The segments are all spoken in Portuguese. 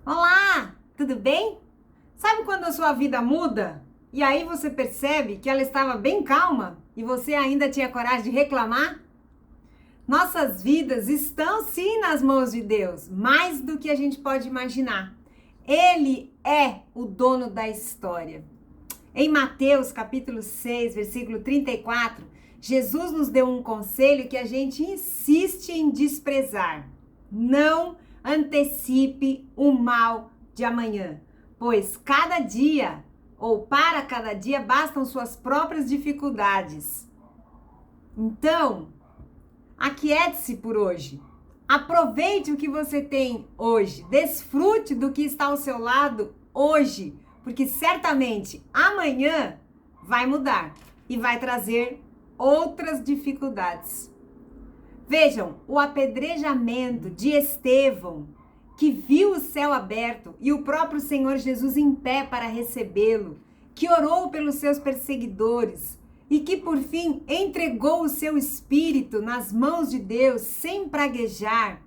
Olá, tudo bem? Sabe quando a sua vida muda e aí você percebe que ela estava bem calma e você ainda tinha coragem de reclamar? Nossas vidas estão sim nas mãos de Deus, mais do que a gente pode imaginar. Ele é o dono da história. Em Mateus capítulo 6, versículo 34, Jesus nos deu um conselho que a gente insiste em desprezar. Não antecipe o mal de amanhã, pois cada dia, ou para cada dia, bastam suas próprias dificuldades. Então, aquiete-se por hoje. Aproveite o que você tem hoje. Desfrute do que está ao seu lado hoje, porque certamente amanhã vai mudar e vai trazer outras dificuldades. Vejam, o apedrejamento de Estevão, que viu o céu aberto e o próprio Senhor Jesus em pé para recebê-lo, que orou pelos seus perseguidores e que por fim entregou o seu espírito nas mãos de Deus sem praguejar,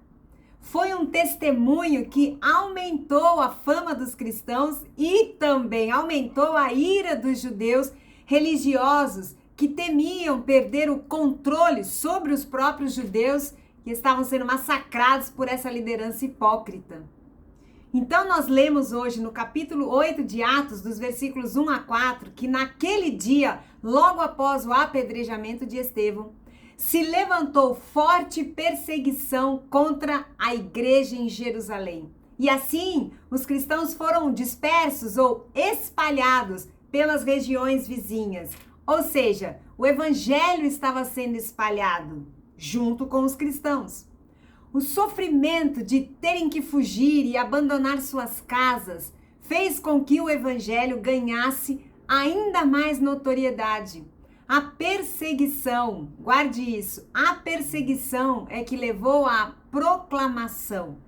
foi um testemunho que aumentou a fama dos cristãos e também aumentou a ira dos judeus religiosos que temiam perder o controle sobre os próprios judeus que estavam sendo massacrados por essa liderança hipócrita. Então nós lemos hoje no capítulo 8 de Atos, dos versículos 1 a 4, que naquele dia, logo após o apedrejamento de Estevão, se levantou forte perseguição contra a igreja em Jerusalém. E assim, os cristãos foram dispersos ou espalhados pelas regiões vizinhas. Ou seja, o evangelho estava sendo espalhado junto com os cristãos. O sofrimento de terem que fugir e abandonar suas casas fez com que o evangelho ganhasse ainda mais notoriedade. A perseguição, guarde isso, a perseguição é que levou à proclamação.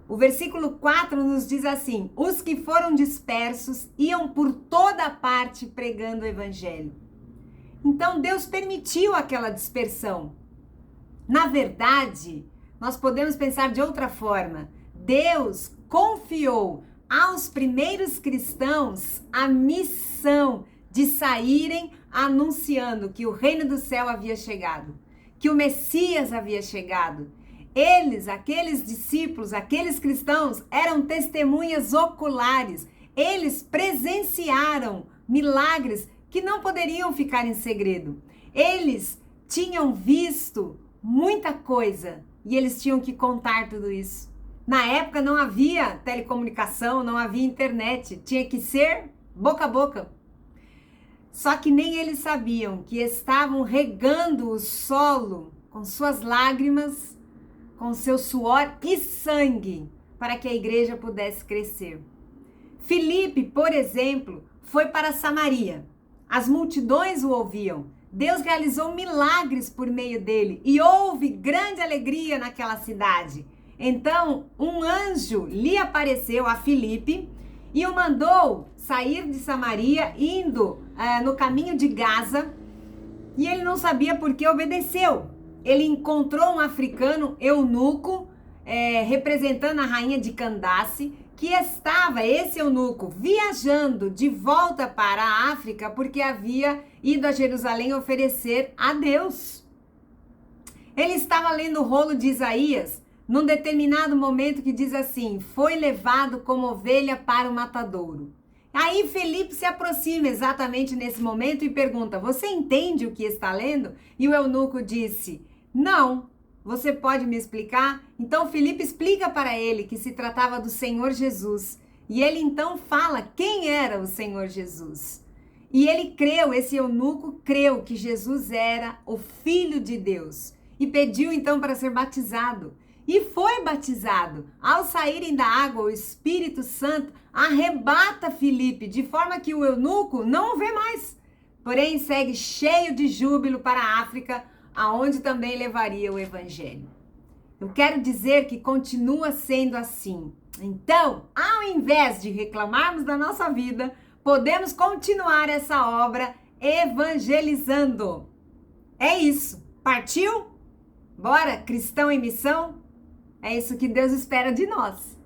O versículo 4 nos diz assim: os que foram dispersos iam por toda parte pregando o evangelho. Então Deus permitiu aquela dispersão. Na verdade, nós podemos pensar de outra forma. Deus confiou aos primeiros cristãos a missão de saírem anunciando que o reino do céu havia chegado, que o Messias havia chegado. Eles, aqueles discípulos, aqueles cristãos, eram testemunhas oculares. Eles presenciaram milagres que não poderiam ficar em segredo. Eles tinham visto muita coisa e eles tinham que contar tudo isso. Na época não havia telecomunicação, não havia internet, tinha que ser boca a boca. Só que nem eles sabiam que estavam regando o solo com suas lágrimas, com seu suor e sangue, para que a igreja pudesse crescer. Filipe, por exemplo, foi para Samaria. As multidões o ouviam. Deus realizou milagres por meio dele e houve grande alegria naquela cidade. Então, um anjo lhe apareceu a Filipe e o mandou sair de Samaria, indo no caminho de Gaza, e ele não sabia por que obedeceu. Ele encontrou um africano eunuco, representando a rainha de Candace, que estava, esse eunuco, viajando de volta para a África, porque havia ido a Jerusalém oferecer a Deus. Ele estava lendo o rolo de Isaías, num determinado momento que diz assim: foi levado como ovelha para o matadouro. Aí Filipe se aproxima exatamente nesse momento e pergunta: você entende o que está lendo? E o eunuco disse: não. Você pode me explicar? Então Filipe explica para ele que se tratava do Senhor Jesus. E ele então fala quem era o Senhor Jesus. E ele creu, esse eunuco creu que Jesus era o Filho de Deus. E pediu então para ser batizado. E foi batizado. Ao saírem da água, o Espírito Santo arrebata Filipe, de forma que o eunuco não o vê mais. Porém, segue cheio de júbilo para a África, aonde também levaria o evangelho. Eu quero dizer que continua sendo assim. Então, ao invés de reclamarmos da nossa vida, podemos continuar essa obra evangelizando. É isso. Partiu? Bora, cristão em missão? É isso que Deus espera de nós.